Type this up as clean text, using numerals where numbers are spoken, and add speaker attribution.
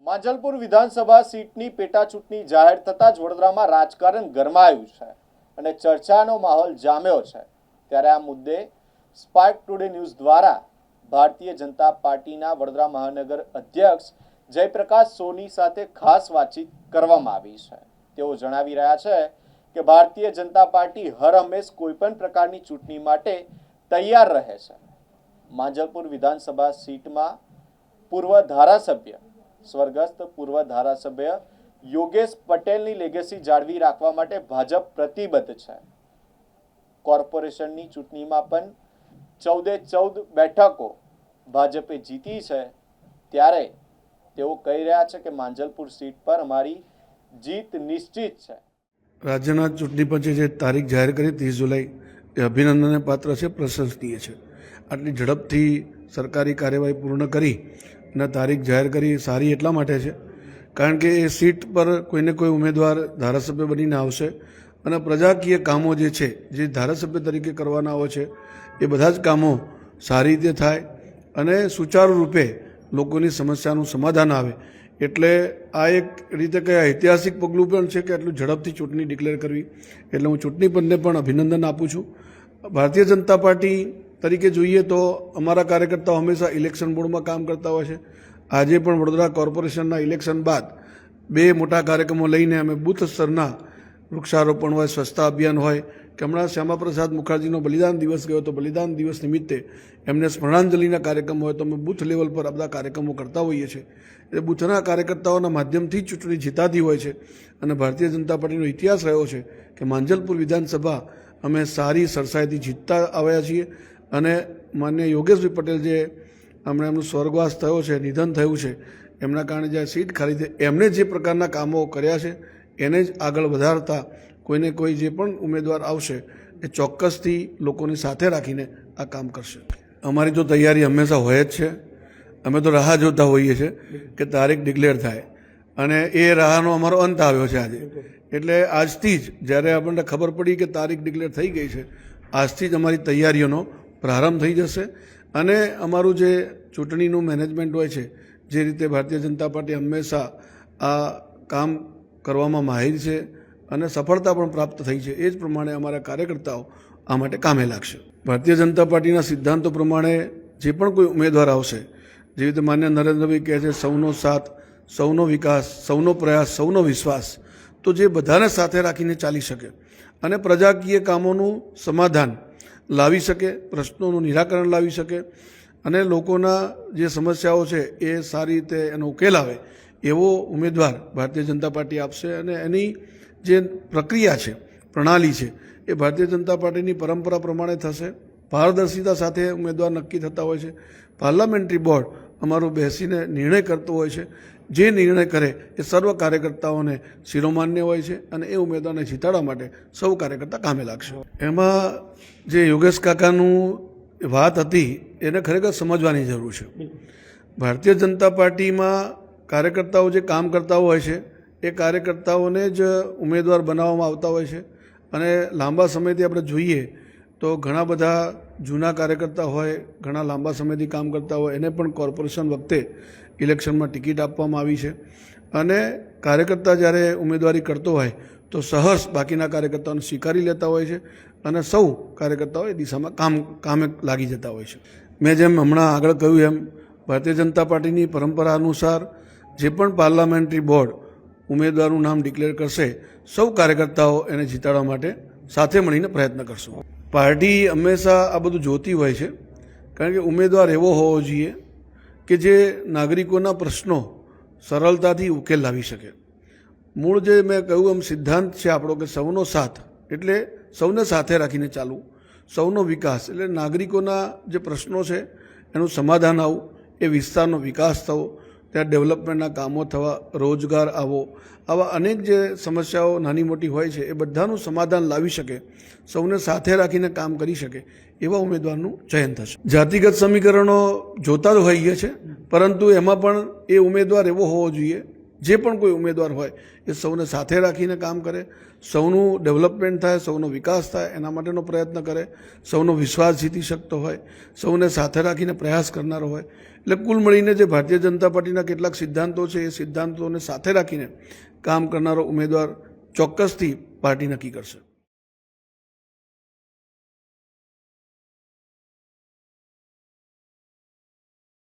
Speaker 1: માંજલપુર વિધાનસભા સીટની પેટા ચૂંટણી જાહેર થતાં જ વડોદરામાં રાજકારણ ગરમાયું છે અને ચર્ચાનો માહોલ જામ્યો છે। ત્યારે આ મુદ્દે સ્પાર્ક ટુડે ન્યૂઝ દ્વારા ભારતીય જનતા પાર્ટીના વડોદરા મહાનગર અધ્યક્ષ જયપ્રકાશ સોની સાથે ખાસ વાતચીત કરવામાં આવી છે। તેઓ જણાવી રહ્યા છે કે ભારતીય જનતા પાર્ટી હર હંમેશ કોઈપણ પ્રકારની ચૂંટણી માટે તૈયાર રહે છે। માંજલપુર વિધાનસભા સીટમાં પૂર્વ ધારાસભ્ય સ્વર્ગસ્થ પૂર્વ ધારાસભ્ય યોગેશ પટેલની લેગેસી જાળવી રાખવા માટે ભાજપ પ્રતિબદ્ધ છે। કોર્પોરેશનની ચૂંટણીમાં પણ 14 બેઠકો ભાજપે જીતી છે। ત્યારે તેઓ કહી રહ્યા છે કે માંજલપુર સીટ પર અમારી જીત નિશ્ચિત છે।
Speaker 2: રાજ્યના ચૂંટણી પંચે જે તારીખ જાહેર કરી 30 જુલાઈ એ અભિનંદનને પાત્ર છે, પ્રશંસનીય છે। આટલી ઝડપથી સરકારી કાર્યવાહી પૂર્ણ કરી અને તારીખ જાહેર કરી સારી એટલા માટે છે કારણ કે એ સીટ પર કોઈને કોઈ ઉમેદવાર ધારાસભ્ય બનીને આવશે અને પ્રજાકીય કામો જે છે, જે ધારાસભ્ય તરીકે કરવાના હોય છે, એ બધા જ કામો સારી રીતે થાય અને સુચારુ રૂપે લોકોની સમસ્યાનું સમાધાન આવે। એટલે આ એક રીતે કે ઐતિહાસિક પગલું પણ છે કે આટલું ઝડપથી ચૂંટણી ડિક્લેર કરવી। એટલે હું ચૂંટણી પંચને પણ અભિનંદન આપું છું। ભારતીય જનતા પાર્ટી તરીકે જોઈએ તો અમારા કાર્યકર્તાઓ હંમેશા ઇલેક્શન બોર્ડમાં કામ કરતા હોય છે। આજે પણ વડોદરા કોર્પોરેશનના ઇલેક્શન બાદ 2 મોટા કાર્યક્રમો લઈને અમે બૂથ સ્તરના વૃક્ષારોપણ હોય, સ્વચ્છતા અભિયાન હોય કે હમણાં શ્યામાપ્રસાદ મુખર્જીનો બલિદાન દિવસ ગયો તો બલિદાન દિવસ નિમિત્તે એમને સ્મરણાંજલિના કાર્યક્રમો હોય તો અમે બૂથ લેવલ પર આ બધા કાર્યક્રમો કરતા હોઈએ છીએ। એટલે બૂથના કાર્યકર્તાઓના માધ્યમથી જ ચૂંટણી જીતાતી હોય છે અને ભારતીય જનતા પાર્ટીનો ઇતિહાસ રહ્યો છે કે માંજલપુર વિધાનસભા અમે સારી સરસાઈથી જીતતા આવ્યા છીએ અને માન્ય યોગેશભાઈ પટેલ જે હમણાં એમનું સ્વર્ગવાસ થયો છે, નિધન થયું છે, એમના કારણે જે સીટ ખાલી થઈ, એમણે જે પ્રકારના કામો કર્યા છે એને જ આગળ વધારતા કોઈને કોઈ જે પણ ઉમેદવાર આવશે એ ચોક્કસથી લોકોની સાથે રાખીને આ કામ કરશે। અમારી તો તૈયારી હંમેશા હોય જ છે। અમે તો રાહ જોતા હોઈએ છીએ કે તારીખ ડિક્લેર થાય અને એ રાહનો અમારો અંત આવ્યો છે આજે। એટલે આજથી જ જ્યારે આપણને ખબર પડી કે તારીખ ડિક્લેર થઈ ગઈ છે, આજથી જ અમારી તૈયારીઓનો પ્રારંભ થઈ જશે અને અમારું જે ચૂંટણીનું મેનેજમેન્ટ હોય છે, જે રીતે ભારતીય જનતા પાર્ટી હંમેશા આ કામ કરવામાં માહિર છે અને સફળતા પણ પ્રાપ્ત થઈ છે, એ જ પ્રમાણે અમારા કાર્યકર્તાઓ આ માટે કામે લાગશે। ભારતીય જનતા પાર્ટીના સિદ્ધાંતો પ્રમાણે જે પણ કોઈ ઉમેદવાર આવશે, જેવી રીતે માન્ય નરેન્દ્રભાઈ કહે છે, સૌનો સાથ, સૌનો વિકાસ, સૌનો પ્રયાસ, સૌનો વિશ્વાસ, તો જે બધાને સાથે રાખીને ચાલી શકે અને પ્રજાકીય કામોનું સમાધાન લાવી શકે, પ્રશ્નોનું નિરાકરણ લાવી શકે અને લોકોના જે સમસ્યાઓ છે એ સારી રીતે એનો ઉકેલ આવે એવો ઉમેદવાર ભારતીય જનતા પાર્ટી આપશે અને એની જે પ્રક્રિયા છે, પ્રણાલી છે, એ ભારતીય જનતા પાર્ટીની પરંપરા પ્રમાણે થશે। પારદર્શિતા સાથે ઉમેદવાર નક્કી થતા હોય છે। પાર્લામેન્ટરી બોર્ડ અમારું બેસીને નિર્ણય કરતો હોય છે, જે નિર્ણય કરે એ સર્વ કાર્યકર્તાઓને શિરોમાન્ય હોય છે અને એ ઉમેદવારને જીતાડવા માટે સૌ કાર્યકર્તા કામે લાગશે। એમાં જે યોગેશ કાકાનું વાત હતી એને ખરેખર સમજવાની જરૂર છે। ભારતીય જનતા પાર્ટીમાં કાર્યકર્તાઓ જે કામ કરતા હોય છે એ કાર્યકર્તાઓને જ ઉમેદવાર બનાવવામાં આવતા હોય છે અને લાંબા સમયથી આપણે જોઈએ તો ઘણા બધા જૂના કાર્યકર્તા હોય, ઘણા લાંબા સમયથી કામ કરતા હોય, એને પણ કોર્પોરેશન વખતે ઇલેક્શનમાં ટિકિટ આપવામાં આવી છે અને કાર્યકર્તા જ્યારે ઉમેદવારી કરતો હોય તો સહર્ષ બાકીના કાર્યકર્તાઓને સ્વીકારી લેતા હોય છે અને સૌ કાર્યકર્તાઓ એ દિશામાં કામે લાગી જતા હોય છે। મેં જેમ હમણાં આગળ કહ્યું એમ ભારતીય જનતા પાર્ટીની પરંપરા અનુસાર જે પણ પાર્લામેન્ટરી બોર્ડ ઉમેદવારનું નામ ડિક્લેર કરશે, સૌ કાર્યકર્તાઓ એને જીતાડવા માટે સાથે મળીને પ્રયત્ન કરશું। પાર્ટી હંમેશા આ બધું જોતી હોય છે કારણ કે ઉમેદવાર એવો હોવો જોઈએ કે જે નાગરિકોના પ્રશ્નો સરળતાથી ઉકેલ લાવી શકે। મૂળ જે મેં કહ્યું એમ સિદ્ધાંત છે આપણો કે સૌનો સાથ એટલે સૌને સાથે રાખીને ચાલવું, સૌનો વિકાસ એટલે નાગરિકોના જે પ્રશ્નો છે એનું સમાધાન આવું, એ વિસ્તારનો વિકાસ થવો, ત્યાં ડેવલપમેન્ટના કામો થવા, રોજગાર આવો, આવા અનેક જે સમસ્યાઓ નાની મોટી હોય છે એ બધાનું સમાધાન લાવી શકે, સૌને સાથે રાખીને કામ કરી શકે એવા ઉમેદવારનું ચયન થશે। જાતિગત સમીકરણો જોતા જ હોઈએ છે, પરંતુ એમાં પણ એ ઉમેદવાર એવો હોવો જોઈએ, જે પણ કોઈ ઉમેદવાર હોય એ સૌને સાથે રાખીને કામ કરે, સૌનું ડેવલપમેન્ટ થાય, સૌનો વિકાસ થાય એના માટેનો પ્રયત્ન કરે, સૌનો વિશ્વાસ જીતી શકતો હોય, સૌને સાથે રાખીને પ્રયાસ કરનારો હોય એટલે કુલ મળીને જે ભારતીય જનતા પાર્ટીના કેટલાક સિદ્ધાંતો છે એ સિદ્ધાંતોને સાથે રાખીને કામ કરનારો ઉમેદવાર ચોક્કસથી પાર્ટી નક્કી કરશે.